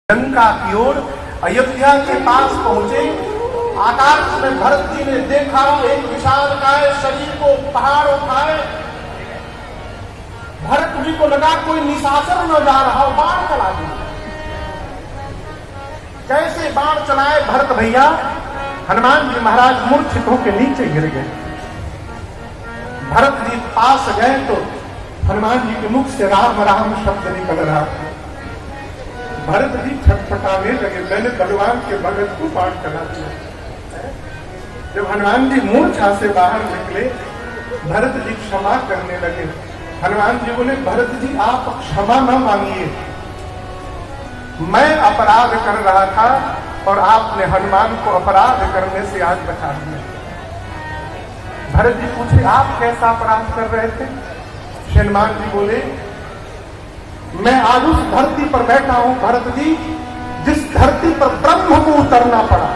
लंका की ओर अयोध्या के पास पहुंचे। आकाश में भरत जी ने देखा एक विशालकाय शरीर को पहाड़ उठाए। भरत जी को लगा कोई निशाचर न जा रहा, बाण चला दिया। कैसे बाण चलाए भरत भैया, हनुमान जी महाराज मूर्छित होकर नीचे गिर गए। भरत जी पास गए तो हनुमान जी के मुख से राम राम शब्द निकल रहा। भरत जी छटपटाने लगे, मैंने भगवान के भगत को बाण चला दिया। जब हनुमान जी मूर्छा से बाहर निकले, भरत जी क्षमा करने लगे। हनुमान जी बोले, भरत जी आप क्षमा न मांगिए, मैं अपराध कर रहा था और आपने हनुमान को अपराध करने से आज बचा दिया। भरत जी पूछे, आप कैसा अपराध कर रहे थे? हनुमान जी बोले, मैं आज उस धरती पर बैठा हूं भरत जी, जिस धरती पर ब्रह्म को उतरना पड़ा,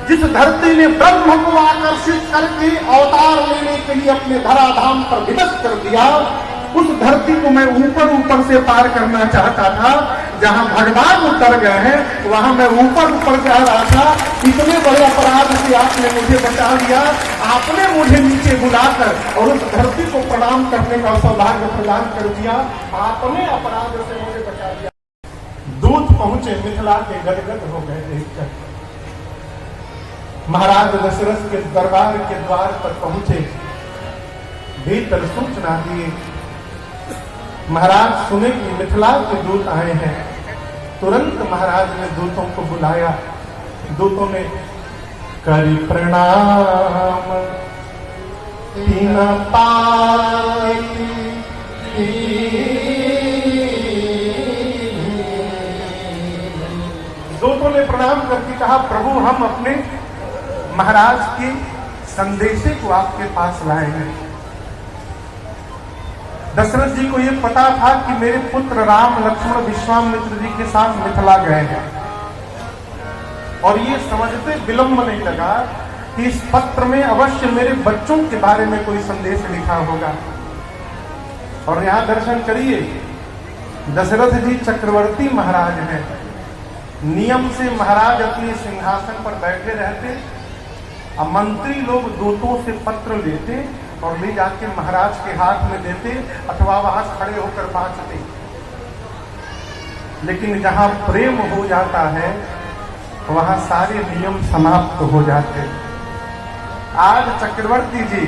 जिस धरती ने ब्रह्म को आकर्षित करके अवतार लेने के लिए अपने धराधाम पर विवश कर दिया, उस धरती को मैं ऊपर ऊपर से पार करना चाहता था। जहां भगवान उतर गए हैं वहां मैं ऊपर ऊपर जा रहा था। इतने बड़े अपराध से आपने मुझे बचा लिया, आपने मुझे नीचे बुलाकर और उस धरती को प्रणाम करने का सौभाग्य प्रदान कर दिया। आपने अपराध से मुझे बचा लिया। दूत पहुंचे, मिथिला के गदगद हो गए देखकर। महाराज दशरथ के दरबार के द्वार पर पहुंचे, भीतर सूचना दिए, महाराज सुने कि मिथिला के दूत आए हैं। तुरंत महाराज ने दूतों को बुलाया। दूतों ने करी प्रणाम तीन पाई, दूतों ने प्रणाम करके कहा, प्रभु हम अपने महाराज के संदेशे को आपके पास लाए हैं। दशरथ जी को यह पता था कि मेरे पुत्र राम लक्ष्मण विश्वामित्र जी के साथ मिथिला गए हैं, और ये समझते विलंब नहीं लगा कि इस पत्र में अवश्य मेरे बच्चों के बारे में कोई संदेश लिखा होगा। और यहां दर्शन करिए, दशरथ जी चक्रवर्ती महाराज हैं। नियम से महाराज अपने सिंहासन पर बैठे रहते, अब मंत्री लोग दूतों से पत्र लेते और ले जाके महाराज के हाथ में देते अथवा वहां खड़े होकर बांटते। लेकिन जहां प्रेम हो जाता है वहां सारे नियम समाप्त हो जाते। आज चक्रवर्ती जी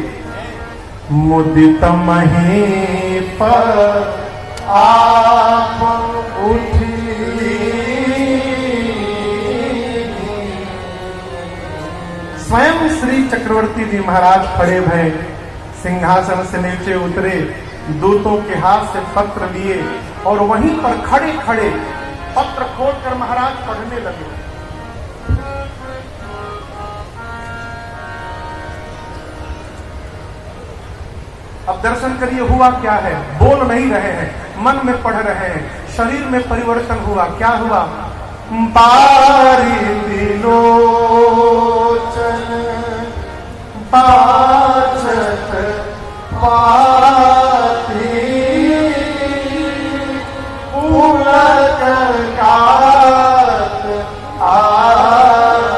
मुदित महीप आप उठी, स्वयं श्री चक्रवर्ती जी महाराज खड़े भय, सिंहासन से नीचे उतरे, दूतों के हाथ से पत्र लिए और वहीं पर खड़े खड़े पत्र खोलकर महाराज पढ़ने लगे। अब दर्शन करिए हुआ क्या है। बोल नहीं रहे हैं, मन में पढ़ रहे हैं, शरीर में परिवर्तन हुआ। क्या हुआ? बारी लोचन बाचत पाती, पुलक कात आई,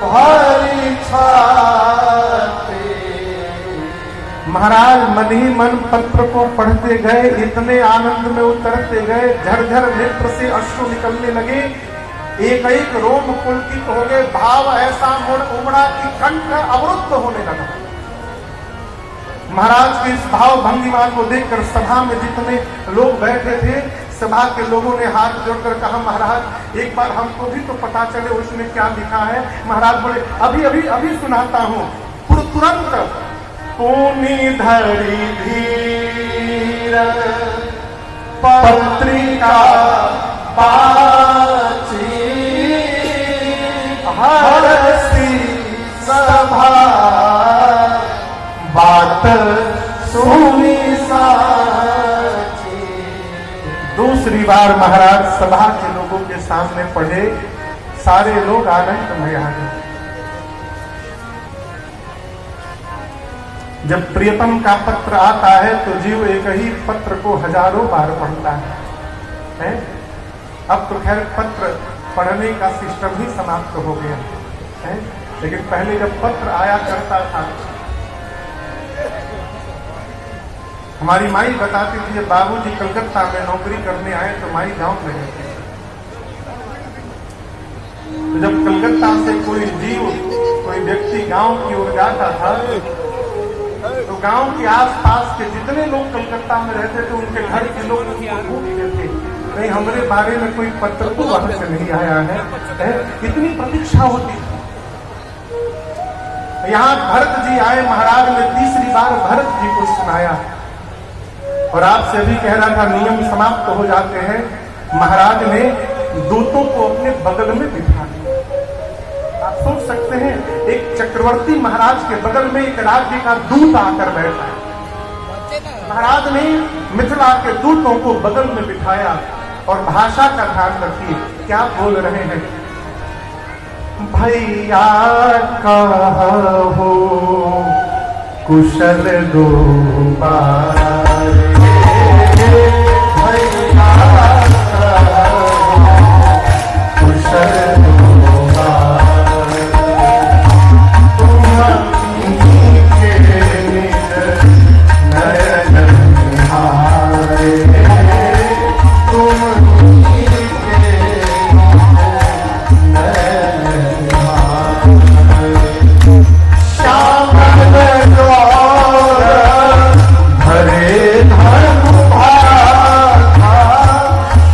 भरी छाती। महाराज मन ही मन पत्र को पढ़ते गए, इतने आनंद में उतरते गए, झरझर नेत्र से अश्रु निकलने लगे, एक एक रोम पुलकित हो गए। भाव ऐसा उमड़ा कि कंठ अवरुद्ध होने लगा। महाराज के इस भाव भंगिमा को देखकर सभा में जितने लोग बैठे थे, सभा के लोगों ने हाथ जोड़कर कहा, महाराज एक बार हमको भी तो पता चले उसमें क्या लिखा है। महाराज बोले, अभी अभी अभी सुनाता हूं। तुरंत पूनी धरी धीर पत्रिका पाची, हरसी सभा बात सुनी साची। दूसरी बार महाराज सभा के लोगों के सामने पढ़े, सारे लोग आनंद में आ गए। जब प्रियतम का पत्र आता है तो जीव एक ही पत्र को हजारों बार पढ़ता है। है। अब तो खैर पत्र पढ़ने का सिस्टम ही समाप्त हो गया है, लेकिन पहले जब पत्र आया करता था, हमारी माई बताती थी जब बाबूजी कलकत्ता में नौकरी करने आए तो माई गांव में रहती थी। तो जब कलकत्ता से कोई जीव, कोई व्यक्ति गांव की ओर जाता था तो गांव के आसपास के जितने लोग कलकत्ता में रहते थे उनके घर के लोग उनको पूछते थे, नहीं हमारे बारे में कोई पत्र तो वहां से नहीं आया है। इतनी प्रतीक्षा होती थी। यहाँ भरत जी आए, महाराज ने तीसरी बार भरत जी को सुनाया और आपसे भी कह रहा था नियम समाप्त हो जाते हैं। महाराज ने दूतों को अपने बगल में बिठा दिया। आप सोच सकते हैं एक चक्रवर्ती महाराज के बगल में एक राज्य का दूत आकर बैठा है। महाराज ने मिथिला के दूतों को बगल में बिठाया और भाषा का ध्यान रखिए क्या बोल रहे हैं। भैया कहो कुशल दो बार, भैया कुशल दो बार, तुम्हारी के नयन निहारे, तुम्हारी के नयन निहारे, श्याम हरे धर्म भाथा,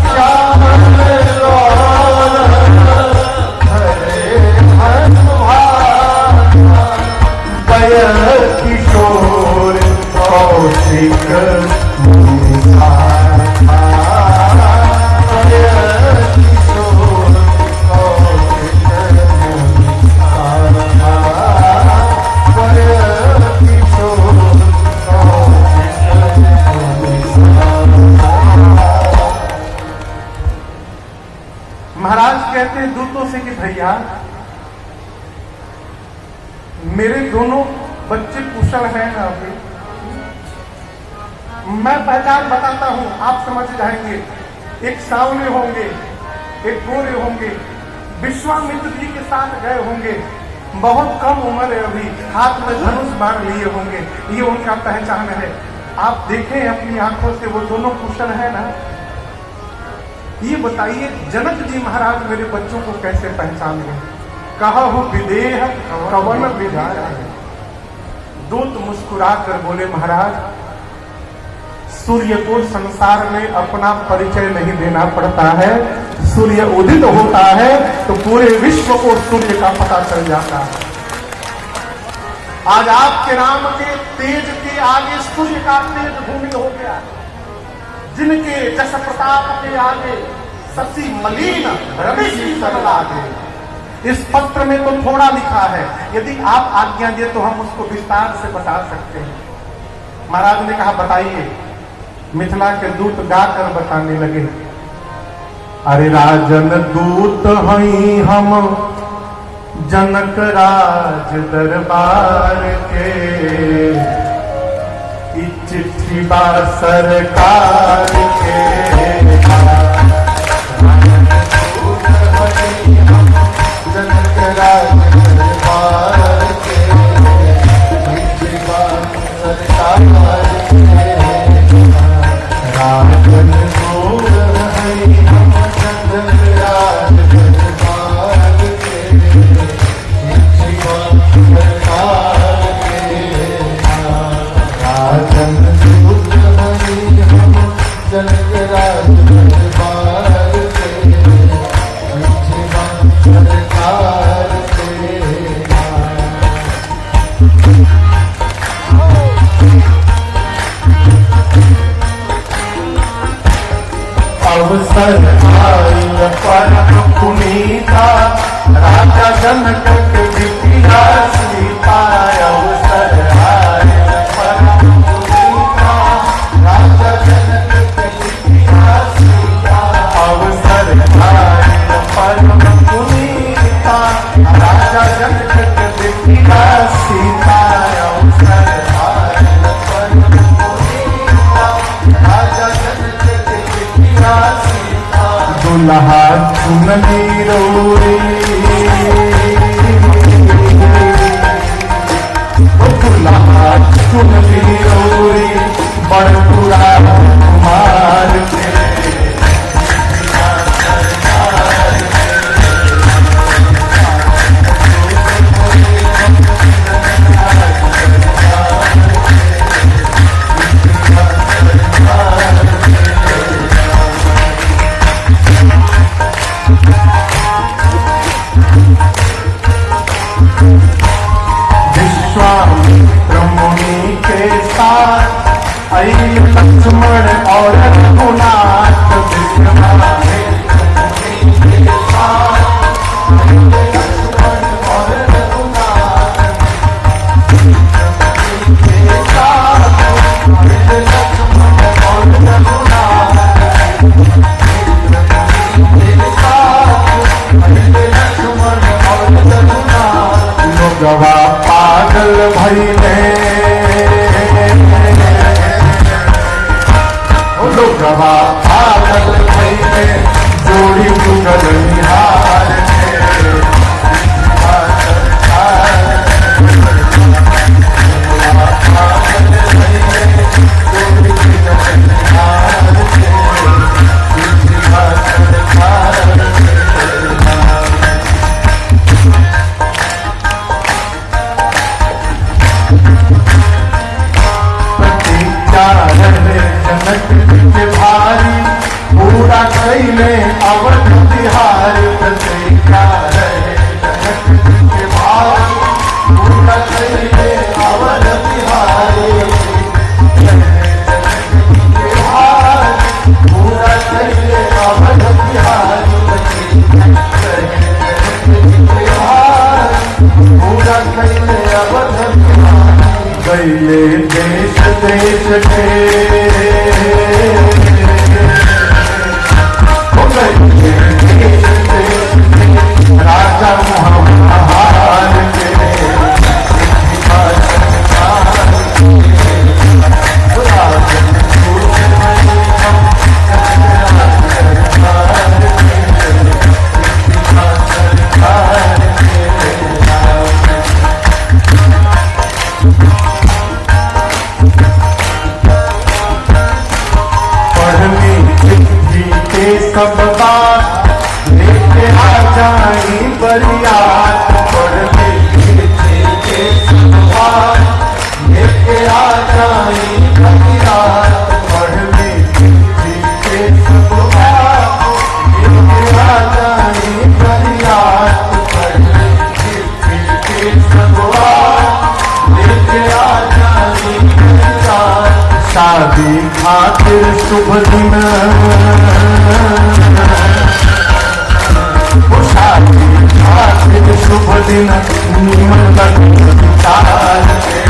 श्याम हरे धर्म भाथा, गय किशोर कौशिक मुनिसाथा, गय किशोर कौशिक मुनिसाथा, गय किशोर महाराज कहते हैं दूतों से कि भैया मेरे दोनों बच्चे कुशल हैं ना, अभी मैं पहचान बताता हूं, आप समझ जाएंगे। एक सांवले होंगे, एक गोरे होंगे, विश्वामित्र जी के साथ गए होंगे, बहुत कम उम्र है अभी, हाथ में धनुष बाण लिए होंगे, ये उनका पहचान है। आप देखें अपनी आंखों से वो दोनों कुशल है ना। ये बताइए जनक जी महाराज मेरे बच्चों को कैसे पहचान गए। कहु विदेह कवन विदार। दूत मुस्कुरा कर बोले महाराज सूर्य को संसार में अपना परिचय नहीं देना पड़ता है, सूर्य उदित होता है तो पूरे विश्व को सूर्य का पता चल जाता है। आज आपके नाम के तेज के आगे सूर्य का तेज भूमि हो गया, जिनके जस प्रताप के आगे शशि मलिन रवि शीतल लागे। इस पत्र में तो थोड़ा लिखा है, यदि आप आज्ञा दे तो हम उसको विस्तार से बता सकते हैं। महाराज ने कहा बताइए। मिथिला के दूत गाकर बताने लगे, अरे राजन दूत हई हम जनक राज दरबार के, ई चिट्ठी बा सरकार के। जनक राज दरबार के, चिट्ठी बा सरकार के। राजन दूत हई हम जनक राज दरबार के, चिट्ठी बा सरकार के। राजन दूत हई हम जनक राज दरबार के, चिट्ठी बा सरकार के। अवसर आयल परम पुनीता, राजा जनक के बिटिया सीता। अवसर आयल परम पुनीता, राजा जनक के बिटिया सीता। अवसर आयल परम पुनीता, राजा जनक के बिटिया सीता। अवसर आयल परम पुनीता, राजा जनक के बिटिया सीता। दुल्हा चुनरी रोरी, दुल्हा चुनरी रोरी बड़ बुरा कुमार के। विश्वामित्र मुनि के साथ आई लक्ष्मण और रघुनाथ। विश्वामित्र मुनि के साथ आई लक्ष्मण और रघुनाथ। के साथ आई लक्ष्मण और रघुनाथ। के साथ आई लक्ष्मण और रघुनाथ। लोगवा पागल भइले, लोगवा पागल भइले जोड़ी जुगल निहार के। पागल भइले जोड़ी जुगल निहार के। जनक के भारी पूरा कैले अवध बिहारी। जनक के भारी पूरा कैले अवध बिहारी। के भारी पूरा कैले अवध बिहारी। पूरा कैले अवध बिहारी। गैले देश देश के राजा महार के। सब बात लेके आ जाई बरियात। पढ़ने के सब बात लेके आ जाई बरियात। पढ़ने के सब बात लेके आ जाई बरियात। पढ़ने के सब बात लेके आ जाई बरियात। शादी खातिर शुभ दिन, शादी खातिर शुभ दिन निमंत्रण विचार के।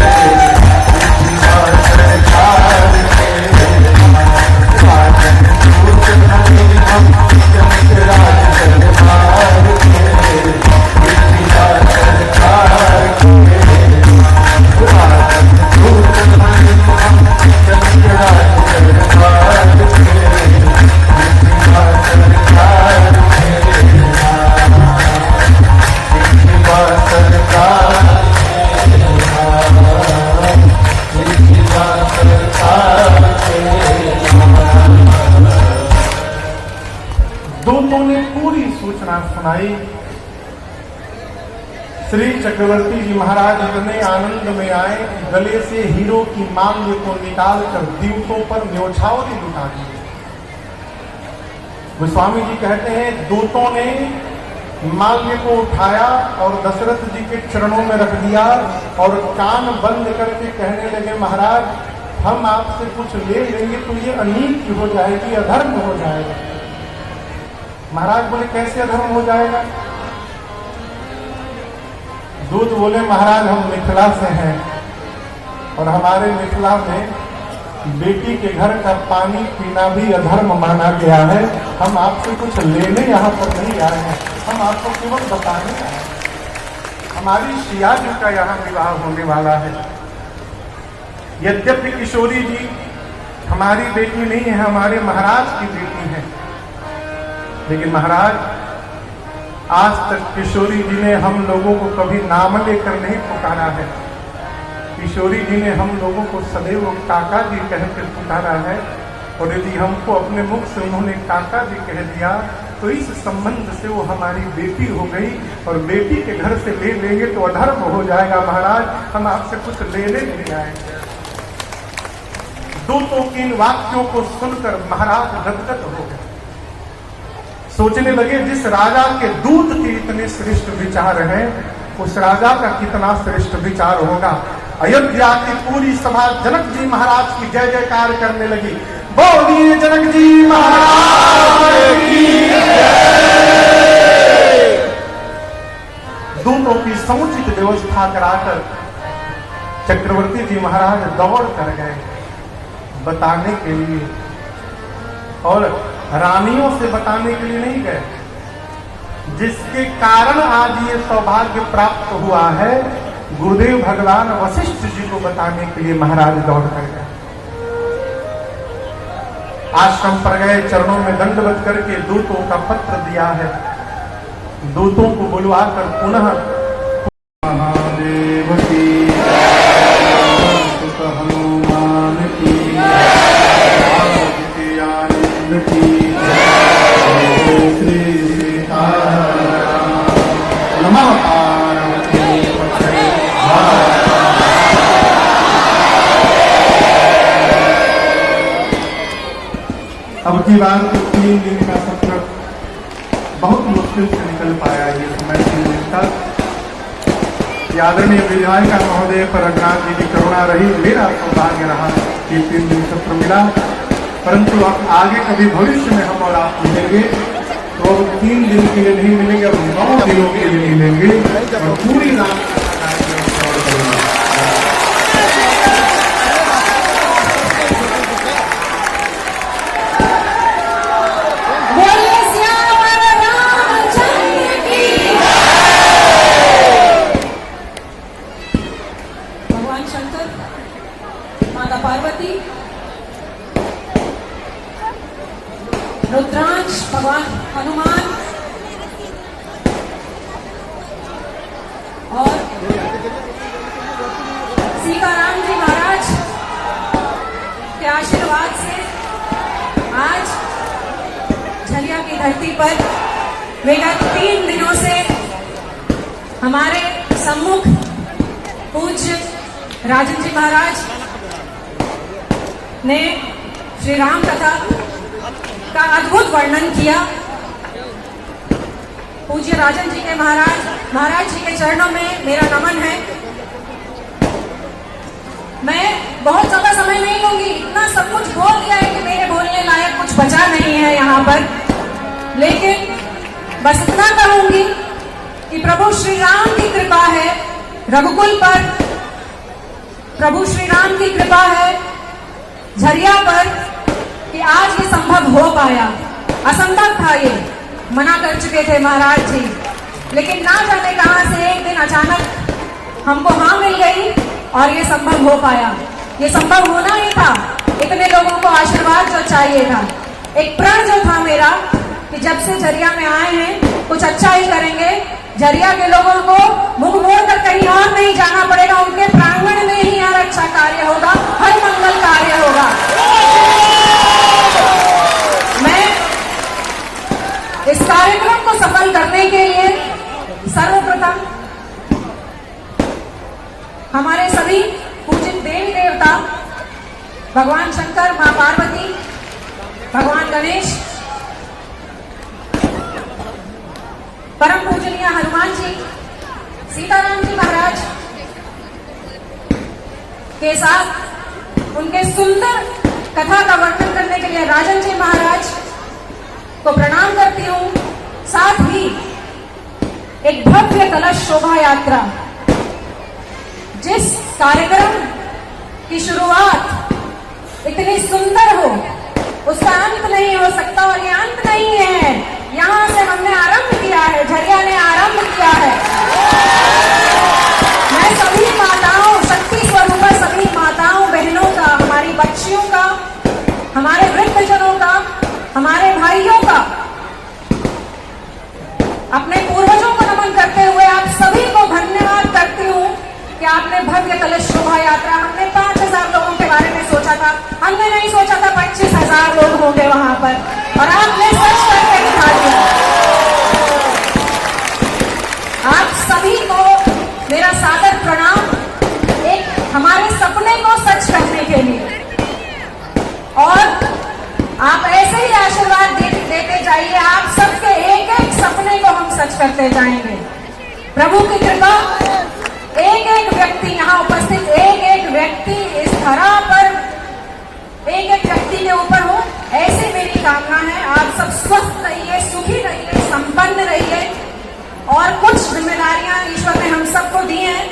दूतों ने पूरी सूचना सुनाई। श्री चक्रवर्ती जी महाराज इतने आनंद में आए, गले से हीरो की मांग को निकालकर द्यूतों पर न्योछावरी लुटा दी। गोस्वामी जी कहते हैं दूतों ने माल्य को उठाया और दशरथ जी के चरणों में रख दिया और कान बंद करके कहने लगे, महाराज हम आपसे कुछ ले लेंगे तो ये अनीति हो जाएगी, अधर्म हो जाएगा। महाराज बोले कैसे अधर्म हो जाएगा? दूत बोले महाराज हम मिथिला से हैं और हमारे मिथिला में बेटी के घर का पानी पीना भी अधर्म माना गया है। हम आपसे कुछ लेने यहाँ पर नहीं आए हैं, हम आपको केवल बताने आए हैं। हमारी शिया जी का यहाँ विवाह होने वाला है। यद्यपि किशोरी जी हमारी बेटी नहीं है, हमारे महाराज की बेटी है, लेकिन महाराज आज तक किशोरी जी ने हम लोगों को कभी नाम लेकर नहीं पुकारा है। किशोरी जी ने हम लोगों को सदैव काका जी कहकर पुकारा है, और यदि हमको अपने मुख से उन्होंने काका जी कह दिया तो इस संबंध से वो हमारी बेटी हो गई, और बेटी के घर से ले लेंगे तो अधर्म हो जाएगा। महाराज हम आपसे कुछ लेने नहीं आएंगे। दूतों के इन वाक्यों को सुनकर महाराज गदगद हो गए। सोचने लगे जिस राजा के दूत के इतने श्रेष्ठ विचार हैं, उस राजा का कितना श्रेष्ठ विचार होगा। अयोध्या की पूरी सभा जनक जी महाराज की जय जयकार करने लगी। बोलिए जनक जी महाराज की जय। दूतों की समुचित व्यवस्था कराकर चक्रवर्ती जी महाराज दौड़ कर गए बताने के लिए, और रानियों से बताने के लिए नहीं गए। जिसके कारण आज ये सौभाग्य प्राप्त हुआ है, गुरुदेव भगवान वशिष्ठ जी को बताने के लिए महाराज दौड़ कर गए। आश्रम पर गए, चरणों में दंडवत करके दूतों का पत्र दिया है। दूतों को बुलवाकर पुनः महादेव की हनुमान की आनंद की श्री नमः पार्वती पते। अब की बार तो 3 दिन का सफर बहुत मुश्किल से निकल पाया ये समय 3 दिन तक। आदरणीय विधायक महोदय पर रघुनाथ जी की करुणा रही, मेरा सौभाग्य रहा कि 3 दिन सत्र मिला। परंतु अब आगे कभी भविष्य में हम और आप मिलेंगे तो अब 3 दिन के लिए नहीं मिलेंगे, अब 9 दिनों के लिए मिलेंगे और पूरी रात पार्वती, रुद्रांश, भगवान हनुमान और सीताराम जी महाराज के आशीर्वाद से आज झरिया की धरती पर विगत 3 दिनों से हमारे सम्मुख पूज्य राजन जी महाराज ने श्री राम कथा का अद्भुत वर्णन किया। पूज्य राजन जी के महाराज जी के चरणों में मेरा नमन है। मैं बहुत ज्यादा समय नहीं लूंगी, इतना सब कुछ बोल दिया है कि मेरे बोलने लायक कुछ बचा नहीं है यहाँ पर, लेकिन बस इतना कहूंगी कि प्रभु श्री राम की कृपा है रघुकुल पर, प्रभु श्री राम की कृपा है झरिया पर कि आज ये संभव हो पाया। असंभव था, ये मना कर चुके थे महाराज जी, लेकिन ना जाने कहां से एक दिन अचानक हमको हाँ मिल गई और ये संभव हो पाया। ये संभव होना ही था, इतने लोगों को आशीर्वाद जो चाहिए था, एक प्रण जो था मेरा कि जब से झरिया में आए हैं कुछ अच्छा ही करेंगे। झरिया के लोगों को मुंह मोड़कर कहीं और नहीं जाना पड़ेगा, उनके प्रांगण में ही यहाँ अच्छा कार्य होगा, हर मंगल कार्य होगा। मैं इस कार्यक्रम को सफल करने के लिए सर्वप्रथम हमारे सभी पूजित देवी देवता भगवान शंकर, मां पार्वती, भगवान गणेश, परम पूजनीय हनुमान जी, सीताराम जी महाराज के साथ उनके सुंदर कथा का वर्णन करने के लिए राजन जी महाराज को प्रणाम करती हूँ। साथ ही एक भव्य कलश शोभा यात्रा, जिस कार्यक्रम की शुरुआत इतनी सुंदर हो उसका अंत नहीं हो सकता, और ये अंत नहीं है, यहाँ से हमने आरंभ किया है, झरिया ने आरंभ किया है। मैं सभी माताओं, शक्ति स्वरूप सभी माताओं बहनों का, हमारी बच्चियों का, हमारे वृद्धजनों का, हमारे भाइयों का अपने पूर्वजों को नमन करते हुए आप सभी को धन्यवाद करती हूँ कि आपने भव्य कलश शोभा यात्रा, हमने 5,000 लोगों के बारे में सोचा था, हमने नहीं सोचा था 25,000 लोग होंगे वहां पर, और आपने सच करके दिखा दिया। आप सभी को मेरा सादर प्रणाम, एक हमारे सपने को सच करने के लिए, और आप ऐसे ही आशीर्वाद देते जाइए। आप सबके एक एक सपने को हम सच करते जाएंगे। प्रभु की कृपा, एक एक व्यक्ति यहाँ उपस्थित, एक एक व्यक्ति इस धरा पर, एक एक व्यक्ति के ऊपर हो, ऐसी मेरी कामना है। आप सब स्वस्थ रहिए, सुखी रहिए, संपन्न रहिए, और कुछ जिम्मेदारियां ईश्वर ने हम सबको दी हैं।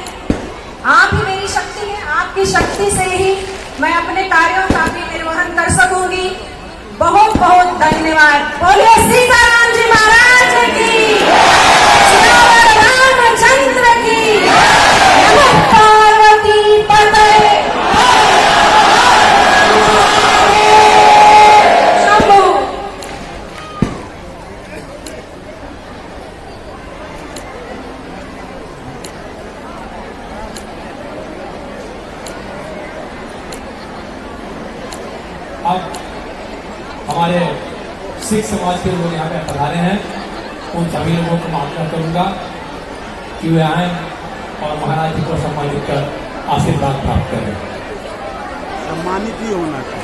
आप ही मेरी शक्ति है, आपकी शक्ति से ही मैं अपने कार्यों का भी निर्वहन कर सकूंगी। बहुत बहुत धन्यवाद। बोलिए सीताराम जी महाराज की, सियावर रामचंद्र की, नमः पार्वती पतये शंभू। अब हमारे सिख समाज के लोग यहाँ पे पधारे हैं, उन सभी लोगों को माफी करूंगा कि वे आए और महाराज जी को सम्मानित कर आशीर्वाद प्राप्त करें। सम्मानित ही होना चाहिए।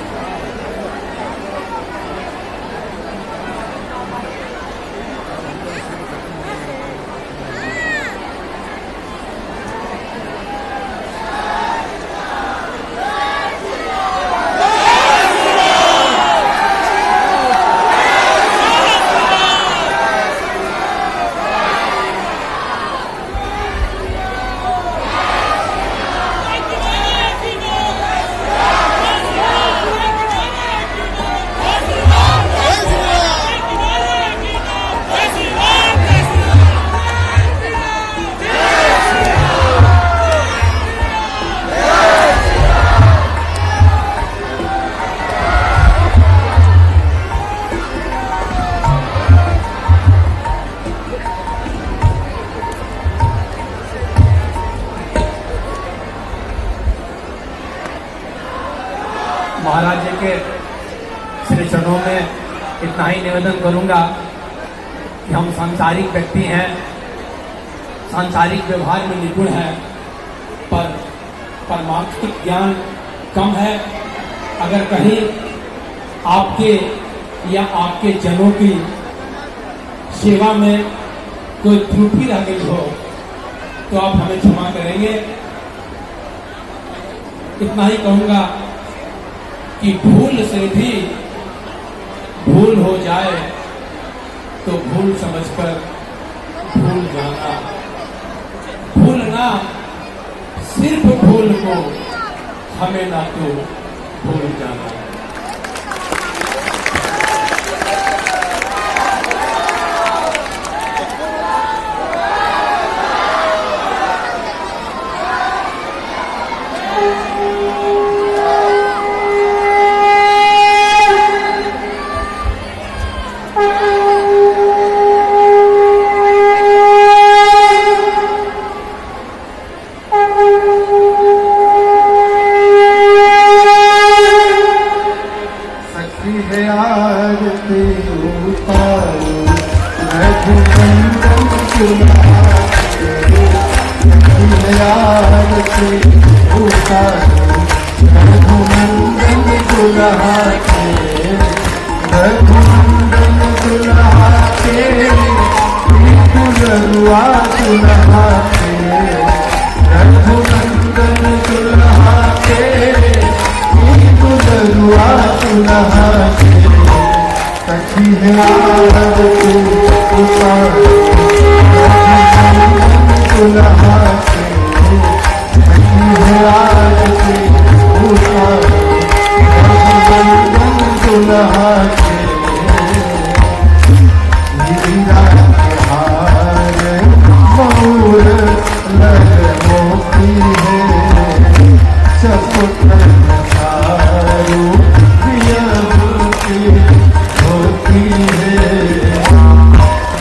महाराज जी के श्री चरणों में इतना ही निवेदन करूंगा कि हम सांसारिक व्यक्ति हैं, सांसारिक व्यवहार में निपुण हैं, पर परमार्थिक ज्ञान कम है। अगर कहीं आपके या आपके जनों की सेवा में कोई त्रुटि रह गई हो तो आप हमें क्षमा करेंगे। इतना ही कहूंगा कि भूल से भी भूल हो जाए तो भूल समझकर भूल जाना, भूलना सिर्फ भूल को, हमें ना तो भूल जाना।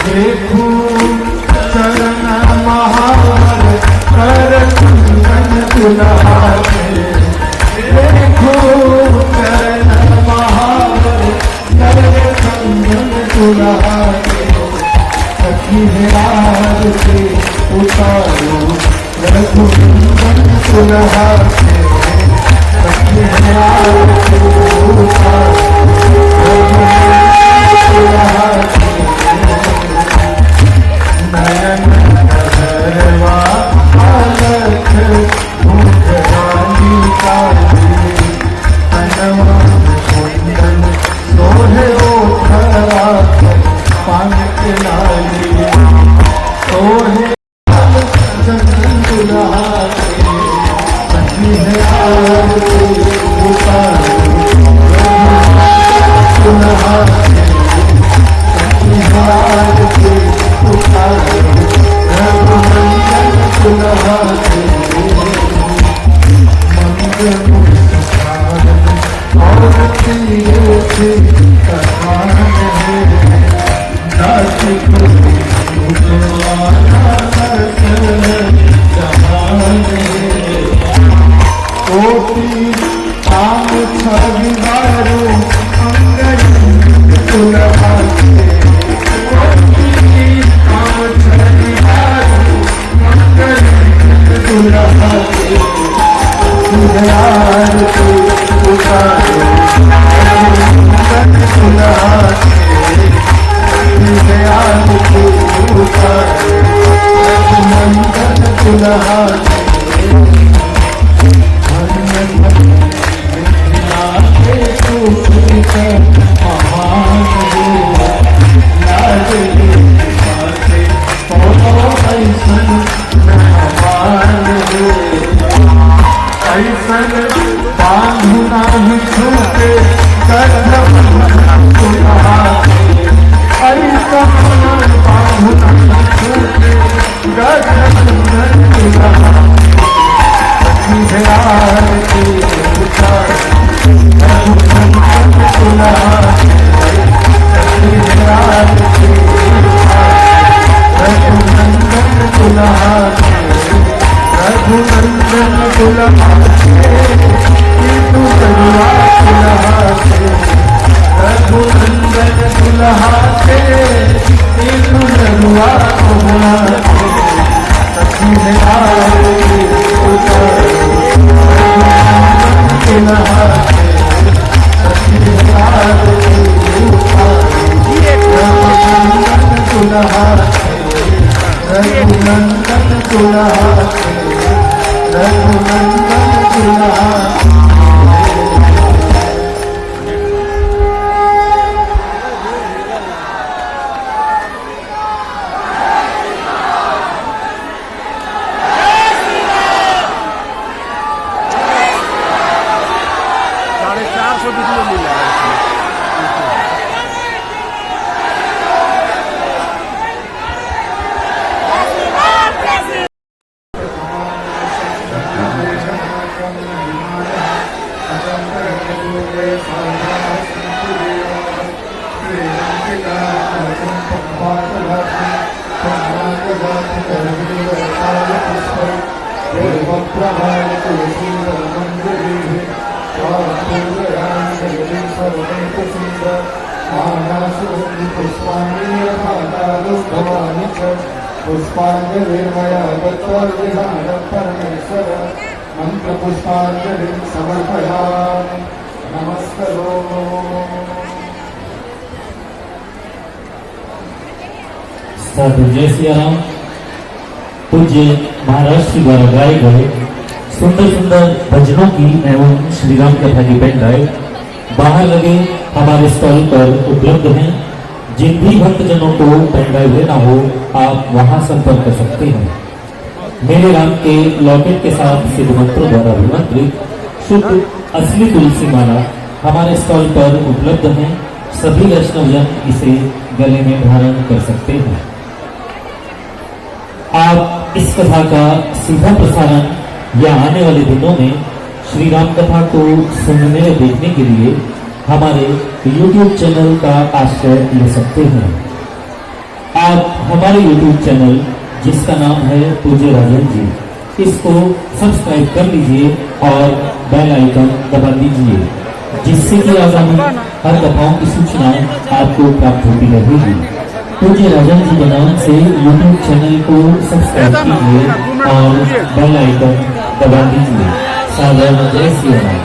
देखूं पुष्पांजलिर्मया दत्त्वा परमेश्वर मंत्र पुष्पांजलि समर्पयामि नमस्करोमि। साधु जय सिया राम। पूज्य महाराष्ट्र द्वारा गाए गए सुंदर सुंदर भजनों की एवं श्री राम कथा की पेन ड्राइव बाहर लगे हमारे स्टॉल पर उपलब्ध हैं। जिन भी भक्तजनों को पेन ड्राइव लेना हो आप वहां संपर्क कर सकते हैं। मेरे राम के लॉकेट के साथ सिद्ध मंत्रों द्वारा अभिमंत्रित शुद्ध असली तुलसी माला हमारे स्टॉल पर उपलब्ध हैं। सभी वैष्णवजन इसे गले में धारण कर सकते हैं। आप इस कथा का सीधा प्रसारण या आने वाले दिनों में श्री राम कथा को सुनने व देखने के लिए हमारे YouTube चैनल का आश्रय ले सकते हैं। आप हमारे YouTube चैनल जिसका नाम है पूज्य राजन जी, इसको सब्सक्राइब कर लीजिए और बेल आइकन दबा दीजिए, जिससे कि आगामी हर कथाओं की सूचनाएं आपको प्राप्त होती रहेगी। पूज्य राजन जी के नाम से YouTube चैनल को सब्सक्राइब कीजिए और बेल आइकन दबा दीजिए। साधारण जय श्री राम।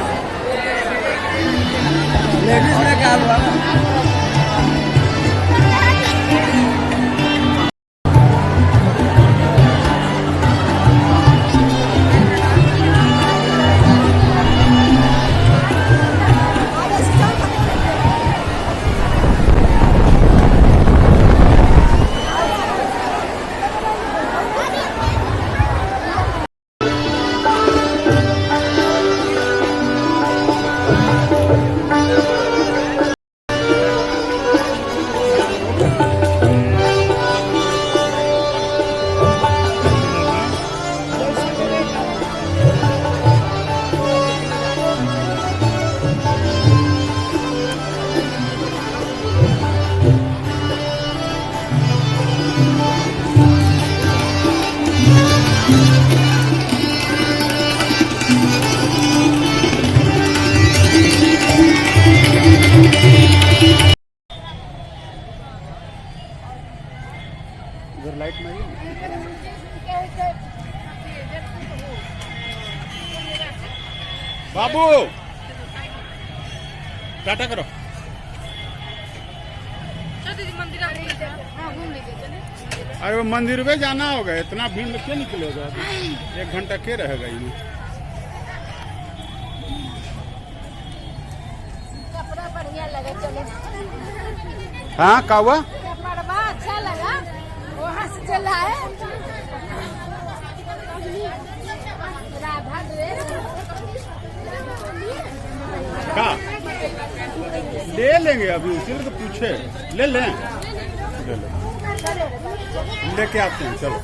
इधर लाइट मारिए। बाबू टाटा करो। अरे वो मंदिर में जाना होगा, इतना भीड़ में क्या निकलेगा? 1 घंटा के रहेगा ये? कपड़ा बढ़िया लगा, चलो। हाँ का हुआ? कपड़ा अच्छा लगा, वहाँ से चला है राधा ड्रेस। का ले लेंगे अभी, उसी तो पूछे। ले लें, लेके आते हैं, चलो।